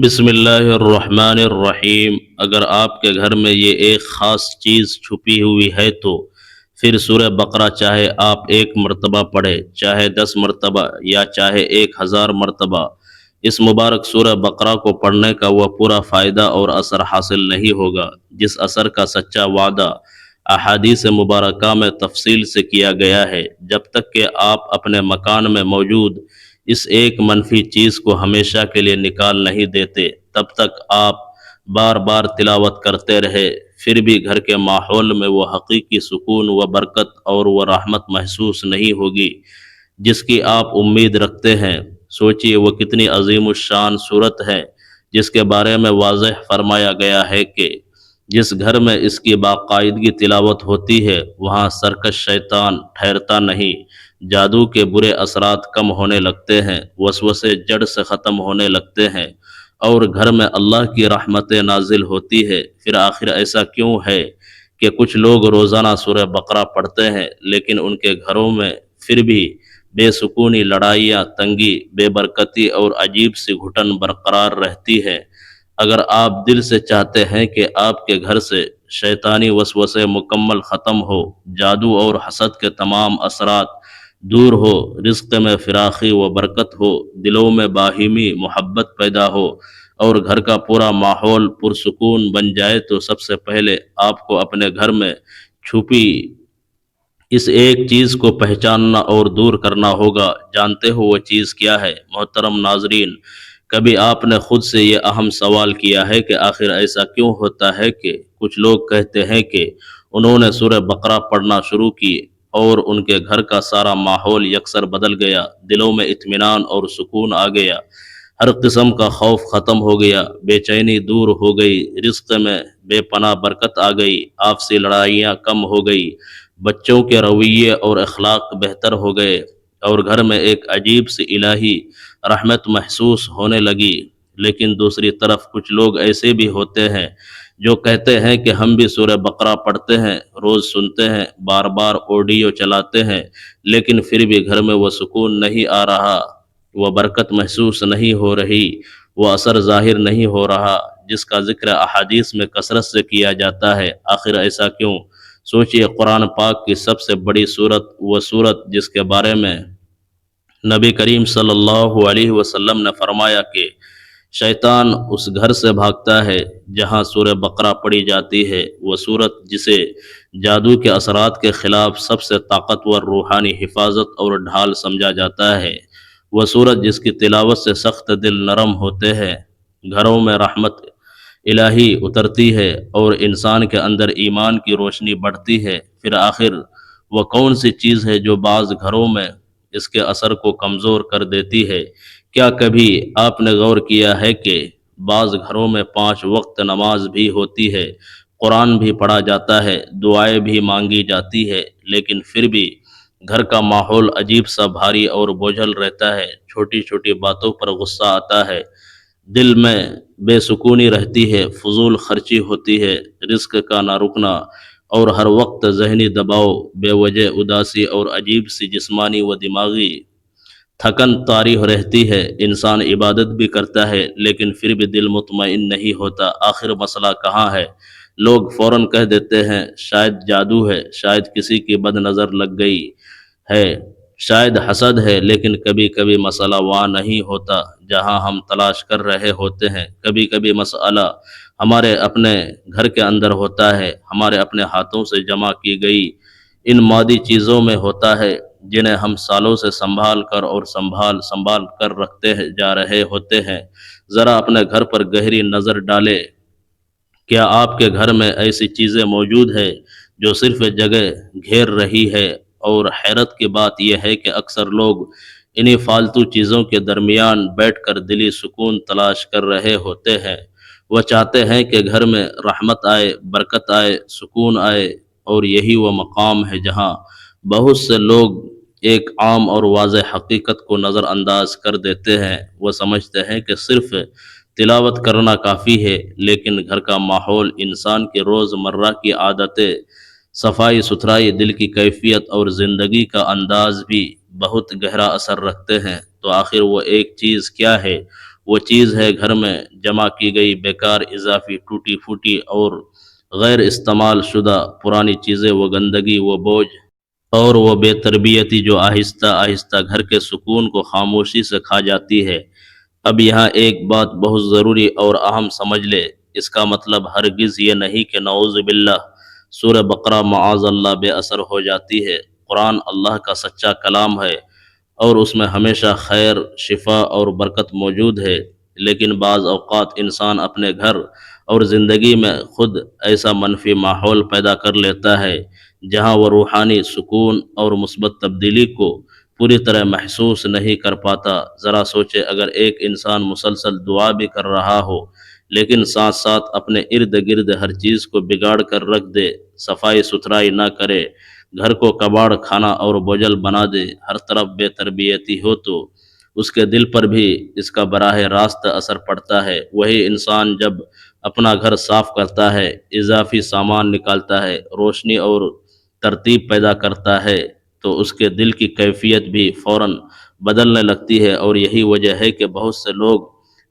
بسم اللہ الرحمن الرحیم۔ اگر آپ کے گھر میں یہ ایک خاص چیز چھپی ہوئی ہے تو پھر سورہ بقرہ چاہے آپ ایک مرتبہ پڑھے، چاہے 10 مرتبہ یا چاہے 1000 مرتبہ، اس مبارک سورہ بقرہ کو پڑھنے کا وہ پورا فائدہ اور اثر حاصل نہیں ہوگا جس اثر کا سچا وعدہ احادیث مبارکہ میں تفصیل سے کیا گیا ہے۔ جب تک کہ آپ اپنے مکان میں موجود اس ایک منفی چیز کو ہمیشہ کے لیے نکال نہیں دیتے، تب تک آپ بار بار تلاوت کرتے رہے، پھر بھی گھر کے ماحول میں وہ حقیقی سکون و برکت اور وہ رحمت محسوس نہیں ہوگی جس کی آپ امید رکھتے ہیں۔ سوچئے وہ کتنی عظیم الشان صورت ہے جس کے بارے میں واضح فرمایا گیا ہے کہ جس گھر میں اس کی باقاعدگی تلاوت ہوتی ہے وہاں سرکش شیطان ٹھہرتا نہیں، جادو کے برے اثرات کم ہونے لگتے ہیں، وسوسے جڑ سے ختم ہونے لگتے ہیں اور گھر میں اللہ کی رحمتیں نازل ہوتی ہے۔ پھر آخر ایسا کیوں ہے کہ کچھ لوگ روزانہ سورہ بقرہ پڑھتے ہیں لیکن ان کے گھروں میں پھر بھی بے سکونی، لڑائیاں، تنگی، بے برکتی اور عجیب سی گھٹن برقرار رہتی ہے؟ اگر آپ دل سے چاہتے ہیں کہ آپ کے گھر سے شیطانی وسوسے مکمل ختم ہو، جادو اور حسد کے تمام اثرات دور ہو، رزق میں فراخی و برکت ہو، دلوں میں باہمی محبت پیدا ہو اور گھر کا پورا ماحول پرسکون بن جائے تو سب سے پہلے آپ کو اپنے گھر میں چھپی اس ایک چیز کو پہچاننا اور دور کرنا ہوگا۔ جانتے ہو وہ چیز کیا ہے؟ محترم ناظرین، کبھی آپ نے خود سے یہ اہم سوال کیا ہے کہ آخر ایسا کیوں ہوتا ہے کہ کچھ لوگ کہتے ہیں کہ انہوں نے سورہ بقرہ پڑھنا شروع کی اور ان کے گھر کا سارا ماحول یکسر بدل گیا، دلوں میں اطمینان اور سکون آ گیا، ہر قسم کا خوف ختم ہو گیا، بے چینی دور ہو گئی، رزق میں بے پناہ برکت آ گئی، آپسی لڑائیاں کم ہو گئی، بچوں کے رویے اور اخلاق بہتر ہو گئے اور گھر میں ایک عجیب سی الہی رحمت محسوس ہونے لگی؟ لیکن دوسری طرف کچھ لوگ ایسے بھی ہوتے ہیں جو کہتے ہیں کہ ہم بھی سورہ بقرہ پڑھتے ہیں، روز سنتے ہیں، بار بار آڈیو چلاتے ہیں، لیکن پھر بھی گھر میں وہ سکون نہیں آ رہا، وہ برکت محسوس نہیں ہو رہی، وہ اثر ظاہر نہیں ہو رہا جس کا ذکر احادیث میں کثرت سے کیا جاتا ہے۔ آخر ایسا کیوں؟ سوچئے قرآن پاک کی سب سے بڑی صورت، وہ صورت جس کے بارے میں نبی کریم صلی اللہ علیہ وسلم نے فرمایا کہ شیطان اس گھر سے بھاگتا ہے جہاں سورہ بقرہ پڑھی جاتی ہے، وہ صورت جسے جادو کے اثرات کے خلاف سب سے طاقتور روحانی حفاظت اور ڈھال سمجھا جاتا ہے، وہ صورت جس کی تلاوت سے سخت دل نرم ہوتے ہیں، گھروں میں رحمت الہی اترتی ہے اور انسان کے اندر ایمان کی روشنی بڑھتی ہے۔ پھر آخر وہ کون سی چیز ہے جو بعض گھروں میں اس کے اثر کو کمزور کر دیتی ہے؟ کیا کبھی آپ نے غور کیا ہے کہ بعض گھروں میں 5 وقت نماز بھی ہوتی ہے، قرآن بھی پڑھا جاتا ہے، دعائیں بھی مانگی جاتی ہے، لیکن پھر بھی گھر کا ماحول عجیب سا بھاری اور بوجھل رہتا ہے، چھوٹی چھوٹی باتوں پر غصہ آتا ہے، دل میں بے سکونی رہتی ہے، فضول خرچی ہوتی ہے، رزق کا نہ رکنا اور ہر وقت ذہنی دباؤ، بے وجہ اداسی اور عجیب سی جسمانی و دماغی تھکن طاری رہتی ہے۔ انسان عبادت بھی کرتا ہے لیکن پھر بھی دل مطمئن نہیں ہوتا۔ آخر مسئلہ کہاں ہے؟ لوگ فوراً کہہ دیتے ہیں شاید جادو ہے، شاید کسی کی بد نظر لگ گئی ہے، شاید حسد ہے، لیکن کبھی کبھی مسئلہ وہاں نہیں ہوتا جہاں ہم تلاش کر رہے ہوتے ہیں۔ کبھی کبھی مسئلہ ہمارے اپنے گھر کے اندر ہوتا ہے، ہمارے اپنے ہاتھوں سے جمع کی گئی ان مادی چیزوں میں ہوتا ہے جنہیں ہم سالوں سے سنبھال کر اور سنبھال کر رکھتے جا رہے ہوتے ہیں۔ ذرا اپنے گھر پر گہری نظر ڈالے، کیا آپ کے گھر میں ایسی چیزیں موجود ہیں جو صرف جگہ گھیر رہی ہے؟ اور حیرت کی بات یہ ہے کہ اکثر لوگ انہی فالتو چیزوں کے درمیان بیٹھ کر دلی سکون تلاش کر رہے ہوتے ہیں۔ وہ چاہتے ہیں کہ گھر میں رحمت آئے، برکت آئے، سکون آئے، اور یہی وہ مقام ہے جہاں بہت سے لوگ ایک عام اور واضح حقیقت کو نظر انداز کر دیتے ہیں۔ وہ سمجھتے ہیں کہ صرف تلاوت کرنا کافی ہے، لیکن گھر کا ماحول، انسان کی روز مرہ کی عادتیں، صفائی ستھرائی، دل کی کیفیت اور زندگی کا انداز بھی بہت گہرا اثر رکھتے ہیں۔ تو آخر وہ ایک چیز کیا ہے؟ وہ چیز ہے گھر میں جمع کی گئی بیکار، اضافی، ٹوٹی پھوٹی اور غیر استعمال شدہ پرانی چیزیں، وہ گندگی، وہ بوجھ اور وہ بے تربیتی جو آہستہ آہستہ گھر کے سکون کو خاموشی سے کھا جاتی ہے۔ اب یہاں ایک بات بہت ضروری اور اہم سمجھ لے، اس کا مطلب ہرگز یہ نہیں کہ نعوذ باللہ سورہ بقرہ معاذ اللہ بے اثر ہو جاتی ہے۔ قرآن اللہ کا سچا کلام ہے اور اس میں ہمیشہ خیر، شفا اور برکت موجود ہے، لیکن بعض اوقات انسان اپنے گھر اور زندگی میں خود ایسا منفی ماحول پیدا کر لیتا ہے جہاں وہ روحانی سکون اور مثبت تبدیلی کو پوری طرح محسوس نہیں کر پاتا۔ ذرا سوچے، اگر ایک انسان مسلسل دعا بھی کر رہا ہو لیکن ساتھ ساتھ اپنے ارد گرد ہر چیز کو بگاڑ کر رکھ دے، صفائی ستھرائی نہ کرے، گھر کو کباڑ خانہ اور بوجھل بنا دے، ہر طرف بے تربیتی ہو، تو اس کے دل پر بھی اس کا براہ راست اثر پڑتا ہے۔ وہی انسان جب اپنا گھر صاف کرتا ہے، اضافی سامان نکالتا ہے، روشنی اور ترتیب پیدا کرتا ہے، تو اس کے دل کی کیفیت بھی فوراً بدلنے لگتی ہے۔ اور یہی وجہ ہے کہ بہت سے لوگ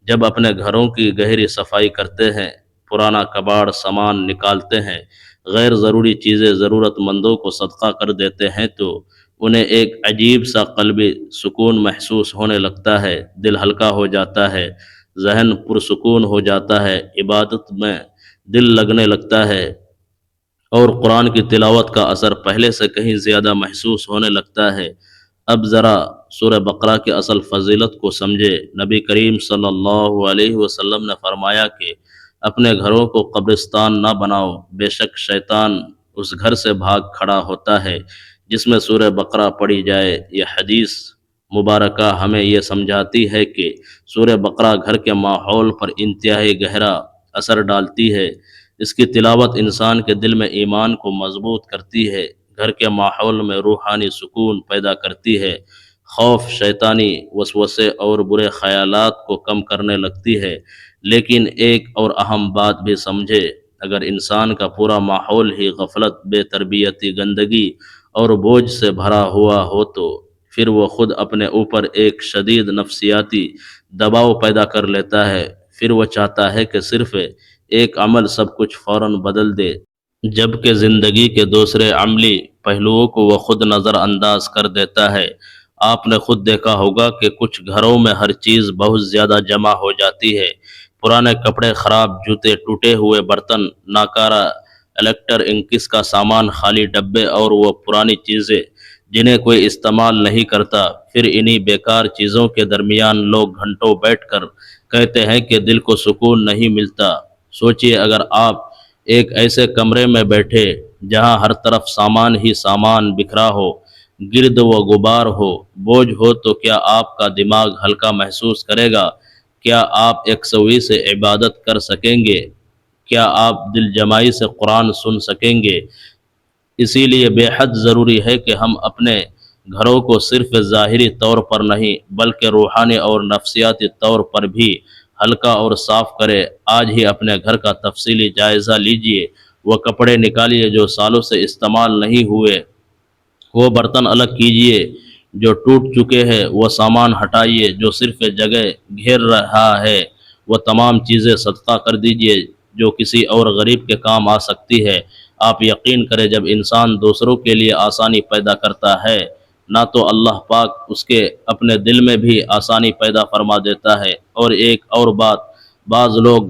جب اپنے گھروں کی گہری صفائی کرتے ہیں، پرانا کباڑ سامان نکالتے ہیں، غیر ضروری چیزیں ضرورت مندوں کو صدقہ کر دیتے ہیں، تو انہیں ایک عجیب سا قلبی سکون محسوس ہونے لگتا ہے، دل ہلکا ہو جاتا ہے، ذہن پرسکون ہو جاتا ہے، عبادت میں دل لگنے لگتا ہے اور قرآن کی تلاوت کا اثر پہلے سے کہیں زیادہ محسوس ہونے لگتا ہے۔ اب ذرا سورہ بقرہ کی اصل فضیلت کو سمجھے۔ نبی کریم صلی اللہ علیہ وسلم نے فرمایا کہ اپنے گھروں کو قبرستان نہ بناؤ، بے شک شیطان اس گھر سے بھاگ کھڑا ہوتا ہے جس میں سورہ بقرہ پڑھی جائے۔ یہ حدیث مبارکہ ہمیں یہ سمجھاتی ہے کہ سورہ بقرہ گھر کے ماحول پر انتہائی گہرا اثر ڈالتی ہے۔ اس کی تلاوت انسان کے دل میں ایمان کو مضبوط کرتی ہے، گھر کے ماحول میں روحانی سکون پیدا کرتی ہے، خوف، شیطانی وسوسے اور برے خیالات کو کم کرنے لگتی ہے۔ لیکن ایک اور اہم بات بھی سمجھے، اگر انسان کا پورا ماحول ہی غفلت، بے تربیتی، گندگی اور بوجھ سے بھرا ہوا ہو تو پھر وہ خود اپنے اوپر ایک شدید نفسیاتی دباؤ پیدا کر لیتا ہے۔ پھر وہ چاہتا ہے کہ صرف ایک عمل سب کچھ فوراً بدل دے، جبکہ زندگی کے دوسرے عملی پہلوؤں کو وہ خود نظر انداز کر دیتا ہے۔ آپ نے خود دیکھا ہوگا کہ کچھ گھروں میں ہر چیز بہت زیادہ جمع ہو جاتی ہے، پرانے کپڑے، خراب جوتے، ٹوٹے ہوئے برتن، ناکارہ الیکٹرانکس کا سامان، خالی ڈبے اور وہ پرانی چیزیں جنہیں کوئی استعمال نہیں کرتا۔ پھر انہی بیکار چیزوں کے درمیان لوگ گھنٹوں بیٹھ کر کہتے ہیں کہ دل کو سکون نہیں ملتا۔ سوچئے، اگر آپ ایک ایسے کمرے میں بیٹھے جہاں ہر طرف سامان ہی سامان بکھرا ہو، گرد و غبار ہو، بوجھ ہو، تو کیا آپ کا دماغ ہلکا محسوس کرے گا؟ کیا آپ یکسوئی سے عبادت کر سکیں گے؟ کیا آپ دل جمعی سے قرآن سن سکیں گے؟ اسی لیے بے حد ضروری ہے کہ ہم اپنے گھروں کو صرف ظاہری طور پر نہیں بلکہ روحانی اور نفسیاتی طور پر بھی ہلکا اور صاف کریں۔ آج ہی اپنے گھر کا تفصیلی جائزہ لیجئے، وہ کپڑے نکالیے جو سالوں سے استعمال نہیں ہوئے، وہ برتن الگ کیجئے جو ٹوٹ چکے ہیں، وہ سامان ہٹائیے جو صرف جگہ گھیر رہا ہے، وہ تمام چیزیں صدقہ کر دیجئے جو کسی اور غریب کے کام آ سکتی ہے۔ آپ یقین کریں، جب انسان دوسروں کے لیے آسانی پیدا کرتا ہے نہ تو اللہ پاک اس کے اپنے دل میں بھی آسانی پیدا فرما دیتا ہے۔ اور ایک اور بات، بعض لوگ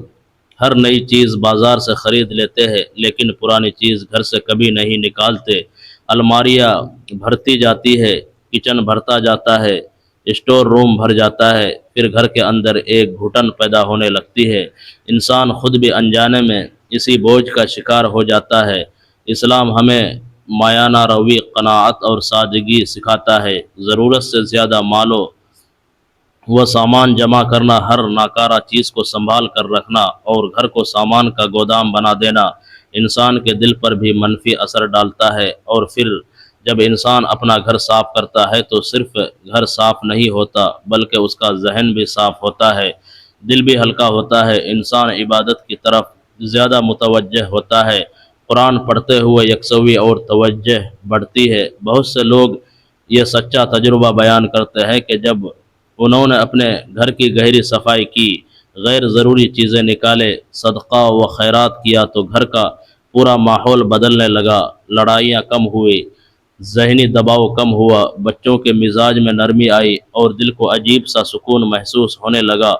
ہر نئی چیز بازار سے خرید لیتے ہیں لیکن پرانی چیز گھر سے کبھی نہیں نکالتے۔ الماریاں بھرتی جاتی ہے، کچن بھرتا جاتا ہے، اسٹور روم بھر جاتا ہے، پھر گھر کے اندر ایک گھٹن پیدا ہونے لگتی ہے۔ انسان خود بھی انجانے میں اسی بوجھ کا شکار ہو جاتا ہے۔ اسلام ہمیں مایانہ روی، قناعت اور سادگی سکھاتا ہے۔ ضرورت سے زیادہ مال و سامان جمع کرنا، ہر ناکارہ چیز کو سنبھال کر رکھنا اور گھر کو سامان کا گودام بنا دینا انسان کے دل پر بھی منفی اثر ڈالتا ہے۔ اور پھر جب انسان اپنا گھر صاف کرتا ہے تو صرف گھر صاف نہیں ہوتا بلکہ اس کا ذہن بھی صاف ہوتا ہے، دل بھی ہلکا ہوتا ہے، انسان عبادت کی طرف زیادہ متوجہ ہوتا ہے، قرآن پڑھتے ہوئے یکسوئی اور توجہ بڑھتی ہے۔ بہت سے لوگ یہ سچا تجربہ بیان کرتے ہیں کہ جب انہوں نے اپنے گھر کی گہری صفائی کی، غیر ضروری چیزیں نکالے، صدقہ و خیرات کیا تو گھر کا پورا ماحول بدلنے لگا، لڑائیاں کم ہوئی، ذہنی دباؤ کم ہوا، بچوں کے مزاج میں نرمی آئی اور دل کو عجیب سا سکون محسوس ہونے لگا۔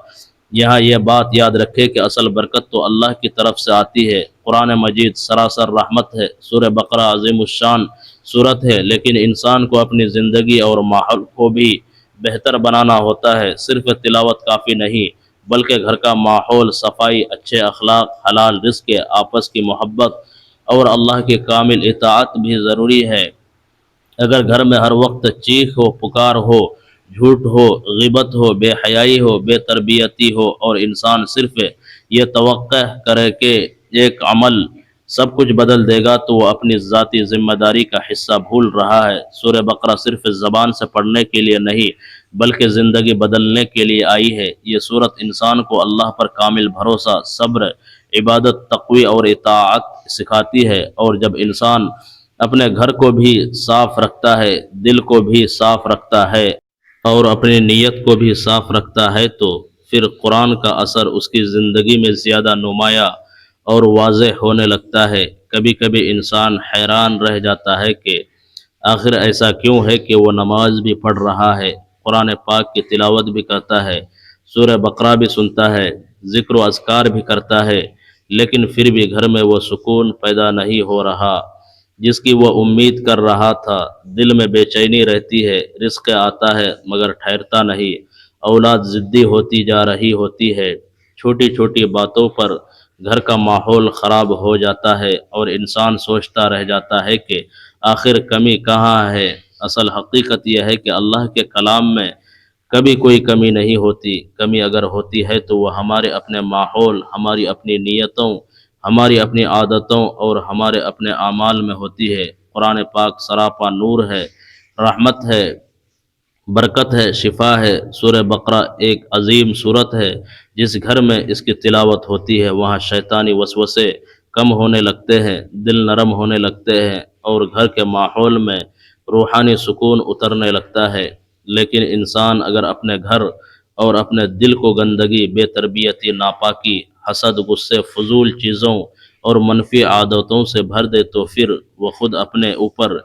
یہاں یہ بات یاد رکھے کہ اصل برکت تو اللہ کی طرف سے آتی ہے۔ قرآن مجید سراسر رحمت ہے، سورہ بقرہ عظیم الشان صورت ہے، لیکن انسان کو اپنی زندگی اور ماحول کو بھی بہتر بنانا ہوتا ہے۔ صرف تلاوت کافی نہیں، بلکہ گھر کا ماحول، صفائی، اچھے اخلاق، حلال رزق، آپس کی محبت اور اللہ کی کامل اطاعت بھی ضروری ہے۔ اگر گھر میں ہر وقت چیخ ہو، پکار ہو، جھوٹ ہو، غیبت ہو، بے حیائی ہو، بے تربیتی ہو اور انسان صرف یہ توقع کرے کہ ایک عمل سب کچھ بدل دے گا تو وہ اپنی ذاتی ذمہ داری کا حصہ بھول رہا ہے۔ سورہ بقرہ صرف زبان سے پڑھنے کے لیے نہیں بلکہ زندگی بدلنے کے لیے آئی ہے۔ یہ صورت انسان کو اللہ پر کامل بھروسہ، صبر، عبادت، تقوی اور اطاعت سکھاتی ہے، اور جب انسان اپنے گھر کو بھی صاف رکھتا ہے، دل کو بھی صاف رکھتا ہے اور اپنی نیت کو بھی صاف رکھتا ہے تو پھر قرآن کا اثر اس کی زندگی میں زیادہ نمایاں اور واضح ہونے لگتا ہے۔ کبھی کبھی انسان حیران رہ جاتا ہے کہ آخر ایسا کیوں ہے کہ وہ نماز بھی پڑھ رہا ہے، قرآن پاک کی تلاوت بھی کرتا ہے، سورہ بقرہ بھی سنتا ہے، ذکر و اذکار بھی کرتا ہے، لیکن پھر بھی گھر میں وہ سکون پیدا نہیں ہو رہا جس کی وہ امید کر رہا تھا۔ دل میں بے چینی رہتی ہے، رزق آتا ہے مگر ٹھہرتا نہیں، اولاد ضدی ہوتی جا رہی ہوتی ہے، چھوٹی چھوٹی باتوں پر گھر کا ماحول خراب ہو جاتا ہے اور انسان سوچتا رہ جاتا ہے کہ آخر کمی کہاں ہے۔ اصل حقیقت یہ ہے کہ اللہ کے کلام میں کبھی کوئی کمی نہیں ہوتی، کمی اگر ہوتی ہے تو وہ ہمارے اپنے ماحول، ہماری اپنی نیتوں، ہماری اپنی عادتوں اور ہمارے اپنے اعمال میں ہوتی ہے۔ قرآن پاک سراپا نور ہے، رحمت ہے، برکت ہے، شفا ہے۔ سورہ بقرہ ایک عظیم صورت ہے، جس گھر میں اس کی تلاوت ہوتی ہے وہاں شیطانی وسوسے کم ہونے لگتے ہیں، دل نرم ہونے لگتے ہیں اور گھر کے ماحول میں روحانی سکون اترنے لگتا ہے۔ لیکن انسان اگر اپنے گھر اور اپنے دل کو گندگی، بے تربیتی، ناپاکی، حسد، غصے، فضول چیزوں اور منفی عادتوں سے بھر دے تو پھر وہ خود اپنے اوپر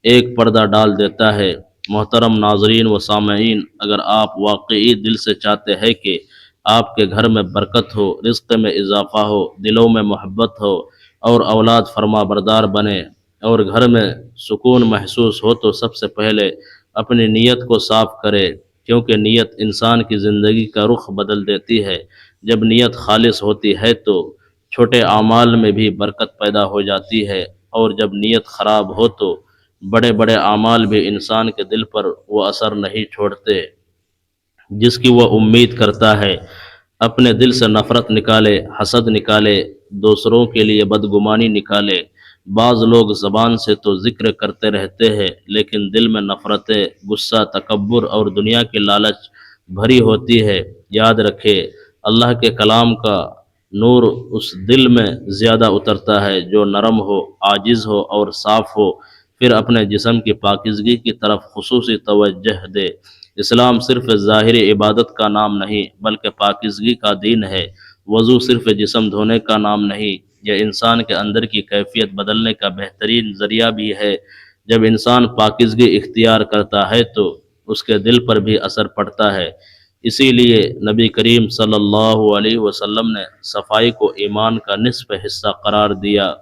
ایک پردہ ڈال دیتا ہے۔ محترم ناظرین و سامعین، اگر آپ واقعی دل سے چاہتے ہیں کہ آپ کے گھر میں برکت ہو، رزق میں اضافہ ہو، دلوں میں محبت ہو اور اولاد فرما بردار بنے اور گھر میں سکون محسوس ہو تو سب سے پہلے اپنی نیت کو صاف کرے، کیونکہ نیت انسان کی زندگی کا رخ بدل دیتی ہے۔ جب نیت خالص ہوتی ہے تو چھوٹے اعمال میں بھی برکت پیدا ہو جاتی ہے، اور جب نیت خراب ہو تو بڑے بڑے اعمال بھی انسان کے دل پر وہ اثر نہیں چھوڑتے جس کی وہ امید کرتا ہے۔ اپنے دل سے نفرت نکالے، حسد نکالے، دوسروں کے لیے بدگمانی نکالے۔ بعض لوگ زبان سے تو ذکر کرتے رہتے ہیں لیکن دل میں نفرتیں، غصہ، تکبر اور دنیا کی لالچ بھری ہوتی ہے۔ یاد رکھے، اللہ کے کلام کا نور اس دل میں زیادہ اترتا ہے جو نرم ہو، عاجز ہو اور صاف ہو۔ پھر اپنے جسم کی پاکیزگی کی طرف خصوصی توجہ دے۔ اسلام صرف ظاہری عبادت کا نام نہیں بلکہ پاکیزگی کا دین ہے۔ وضو صرف جسم دھونے کا نام نہیں، یہ انسان کے اندر کی کیفیت بدلنے کا بہترین ذریعہ بھی ہے۔ جب انسان پاکیزگی اختیار کرتا ہے تو اس کے دل پر بھی اثر پڑتا ہے۔ اسی لیے نبی کریم صلی اللہ علیہ وسلم نے صفائی کو ایمان کا نصف حصہ قرار دیا۔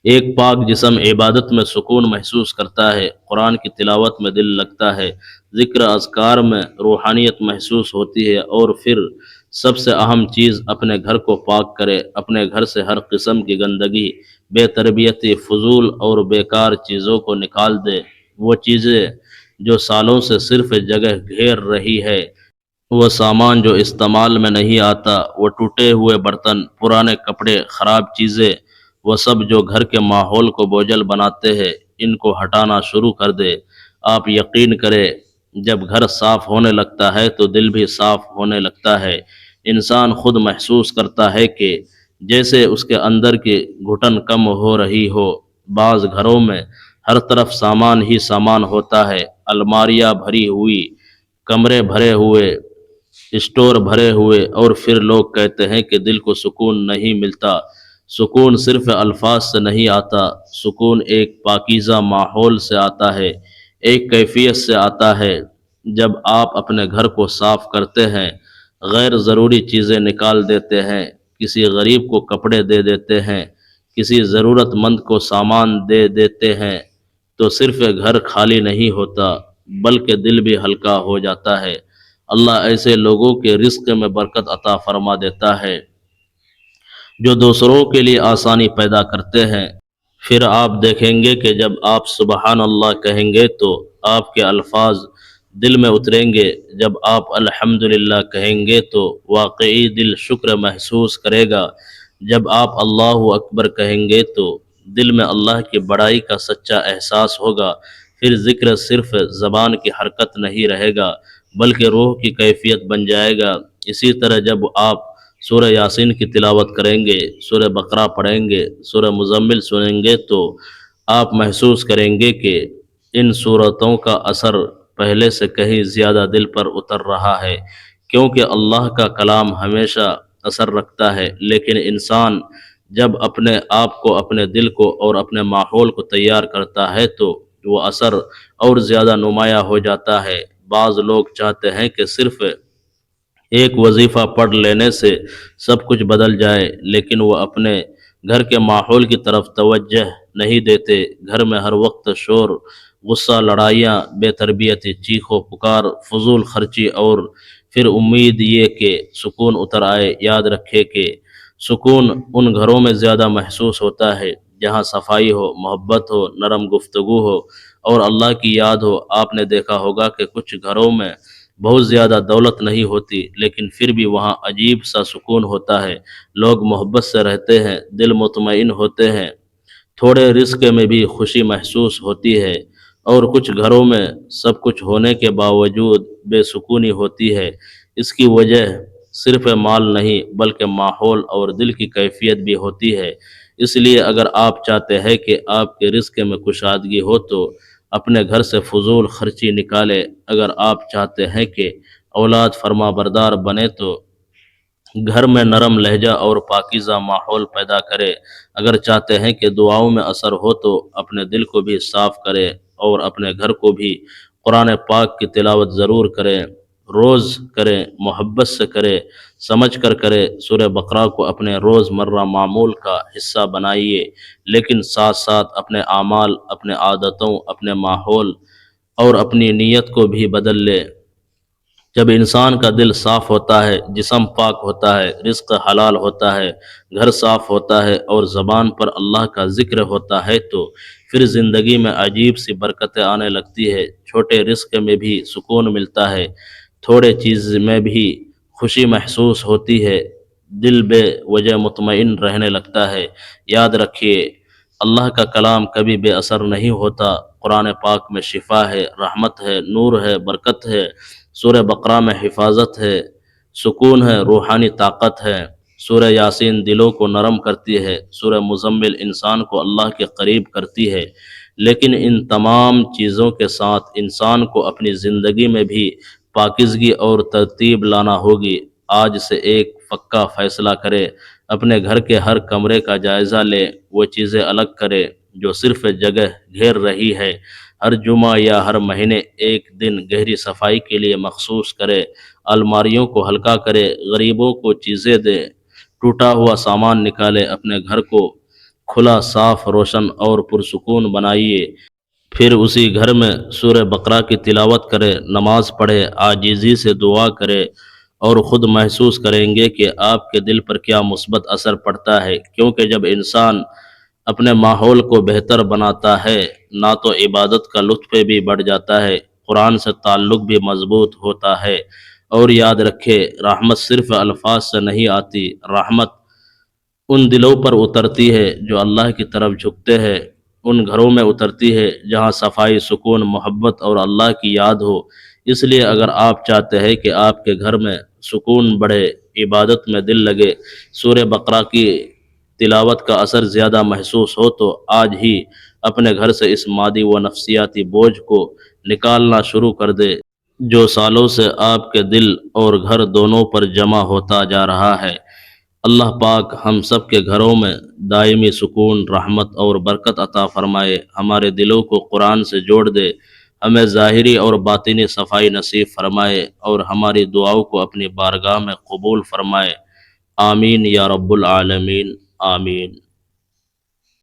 ایک پاک جسم عبادت میں سکون محسوس کرتا ہے، قرآن کی تلاوت میں دل لگتا ہے، ذکر اذکار میں روحانیت محسوس ہوتی ہے، اور پھر سب سے اہم چیز اپنے گھر کو پاک کرے۔ اپنے گھر سے ہر قسم کی گندگی، بے تربیتی، فضول اور بیکار چیزوں کو نکال دے۔ وہ چیزیں جو سالوں سے صرف جگہ گھیر رہی ہے، وہ سامان جو استعمال میں نہیں آتا، وہ ٹوٹے ہوئے برتن، پرانے کپڑے، خراب چیزیں، وہ سب جو گھر کے ماحول کو بوجھل بناتے ہیں، ان کو ہٹانا شروع کر دے۔ آپ یقین کریں، جب گھر صاف ہونے لگتا ہے تو دل بھی صاف ہونے لگتا ہے۔ انسان خود محسوس کرتا ہے کہ جیسے اس کے اندر کی گھٹن کم ہو رہی ہو۔ بعض گھروں میں ہر طرف سامان ہی سامان ہوتا ہے، الماریاں بھری ہوئی، کمرے بھرے ہوئے، اسٹور بھرے ہوئے، اور پھر لوگ کہتے ہیں کہ دل کو سکون نہیں ملتا۔ سکون صرف الفاظ سے نہیں آتا، سکون ایک پاکیزہ ماحول سے آتا ہے، ایک کیفیت سے آتا ہے۔ جب آپ اپنے گھر کو صاف کرتے ہیں، غیر ضروری چیزیں نکال دیتے ہیں، کسی غریب کو کپڑے دے دیتے ہیں، کسی ضرورت مند کو سامان دے دیتے ہیں، تو صرف گھر خالی نہیں ہوتا بلکہ دل بھی ہلکا ہو جاتا ہے۔ اللہ ایسے لوگوں کے رزق میں برکت عطا فرما دیتا ہے جو دوسروں کے لیے آسانی پیدا کرتے ہیں۔ پھر آپ دیکھیں گے کہ جب آپ سبحان اللہ کہیں گے تو آپ کے الفاظ دل میں اتریں گے، جب آپ الحمدللہ کہیں گے تو واقعی دل شکر محسوس کرے گا، جب آپ اللہ اکبر کہیں گے تو دل میں اللہ کی بڑائی کا سچا احساس ہوگا۔ پھر ذکر صرف زبان کی حرکت نہیں رہے گا بلکہ روح کی کیفیت بن جائے گا۔ اسی طرح جب آپ سورہ یاسین کی تلاوت کریں گے، سورہ بقرہ پڑھیں گے، سورہ مزمل سنیں گے تو آپ محسوس کریں گے کہ ان صورتوں کا اثر پہلے سے کہیں زیادہ دل پر اتر رہا ہے، کیونکہ اللہ کا کلام ہمیشہ اثر رکھتا ہے، لیکن انسان جب اپنے آپ کو، اپنے دل کو اور اپنے ماحول کو تیار کرتا ہے تو وہ اثر اور زیادہ نمایاں ہو جاتا ہے۔ بعض لوگ چاہتے ہیں کہ صرف ایک وظیفہ پڑھ لینے سے سب کچھ بدل جائے، لیکن وہ اپنے گھر کے ماحول کی طرف توجہ نہیں دیتے۔ گھر میں ہر وقت شور، غصہ، لڑائیاں، بے تربیتی، چیخ و پکار، فضول خرچی، اور پھر امید یہ کہ سکون اتر آئے۔ یاد رکھے کہ سکون ان گھروں میں زیادہ محسوس ہوتا ہے جہاں صفائی ہو، محبت ہو، نرم گفتگو ہو اور اللہ کی یاد ہو۔ آپ نے دیکھا ہوگا کہ کچھ گھروں میں بہت زیادہ دولت نہیں ہوتی لیکن پھر بھی وہاں عجیب سا سکون ہوتا ہے، لوگ محبت سے رہتے ہیں، دل مطمئن ہوتے ہیں، تھوڑے رزق میں بھی خوشی محسوس ہوتی ہے۔ اور کچھ گھروں میں سب کچھ ہونے کے باوجود بے سکونی ہوتی ہے۔ اس کی وجہ صرف مال نہیں بلکہ ماحول اور دل کی کیفیت بھی ہوتی ہے۔ اس لیے اگر آپ چاہتے ہیں کہ آپ کے رزق میں کشادگی ہو تو اپنے گھر سے فضول خرچی نکالے۔ اگر آپ چاہتے ہیں کہ اولاد فرما بردار بنے تو گھر میں نرم لہجہ اور پاکیزہ ماحول پیدا کرے۔ اگر چاہتے ہیں کہ دعاؤں میں اثر ہو تو اپنے دل کو بھی صاف کرے اور اپنے گھر کو بھی قرآن پاک کی تلاوت ضرور کریں، روز کریں، محبت سے کریں، سمجھ کر کریں۔ سورہ بقرہ کو اپنے روز مرہ معمول کا حصہ بنائیے، لیکن ساتھ ساتھ اپنے اعمال، اپنے عادتوں، اپنے ماحول اور اپنی نیت کو بھی بدل لے۔ جب انسان کا دل صاف ہوتا ہے، جسم پاک ہوتا ہے، رزق حلال ہوتا ہے، گھر صاف ہوتا ہے اور زبان پر اللہ کا ذکر ہوتا ہے تو پھر زندگی میں عجیب سی برکتیں آنے لگتی ہے۔ چھوٹے رزق میں بھی سکون ملتا ہے، تھوڑے چیز میں بھی خوشی محسوس ہوتی ہے، دل بے وجہ مطمئن رہنے لگتا ہے۔ یاد رکھیے، اللہ کا کلام کبھی بے اثر نہیں ہوتا۔ قرآن پاک میں شفا ہے، رحمت ہے، نور ہے، برکت ہے۔ سورہ بقرہ میں حفاظت ہے، سکون ہے، روحانی طاقت ہے۔ سورہ یاسین دلوں کو نرم کرتی ہے، سورہ مزمل انسان کو اللہ کے قریب کرتی ہے۔ لیکن ان تمام چیزوں کے ساتھ انسان کو اپنی زندگی میں بھی پاکیزگی اور ترتیب لانا ہوگی۔ آج سے ایک پکا فیصلہ کرے، اپنے گھر کے ہر کمرے کا جائزہ لے، وہ چیزیں الگ کرے جو صرف جگہ گھیر رہی ہے۔ ہر جمعہ یا ہر مہینے ایک دن گہری صفائی کے لیے مخصوص کرے، الماریوں کو ہلکا کرے، غریبوں کو چیزیں دے، ٹوٹا ہوا سامان نکالے، اپنے گھر کو کھلا، صاف، روشن اور پرسکون بنائیے۔ پھر اسی گھر میں سورہ بقرہ کی تلاوت کرے، نماز پڑھے، عاجزی سے دعا کرے اور خود محسوس کریں گے کہ آپ کے دل پر کیا مثبت اثر پڑتا ہے۔ کیونکہ جب انسان اپنے ماحول کو بہتر بناتا ہے نہ تو عبادت کا لطف بھی بڑھ جاتا ہے، قرآن سے تعلق بھی مضبوط ہوتا ہے۔ اور یاد رکھے، رحمت صرف الفاظ سے نہیں آتی، رحمت ان دلوں پر اترتی ہے جو اللہ کی طرف جھکتے ہیں، ان گھروں میں اترتی ہے جہاں صفائی، سکون، محبت اور اللہ کی یاد ہو۔ اس لیے اگر آپ چاہتے ہیں کہ آپ کے گھر میں سکون بڑھے، عبادت میں دل لگے، سورہ بقرہ کی تلاوت کا اثر زیادہ محسوس ہو تو آج ہی اپنے گھر سے اس مادی و نفسیاتی بوجھ کو نکالنا شروع کر دے۔ جو سالوں سے آپ کے دل اور گھر دونوں پر جمع ہوتا جا رہا ہے۔ اللہ پاک ہم سب کے گھروں میں دائمی سکون، رحمت اور برکت عطا فرمائے، ہمارے دلوں کو قرآن سے جوڑ دے، ہمیں ظاہری اور باطنی صفائی نصیب فرمائے اور ہماری دعاؤں کو اپنی بارگاہ میں قبول فرمائے۔ آمین یا رب العالمین، آمین۔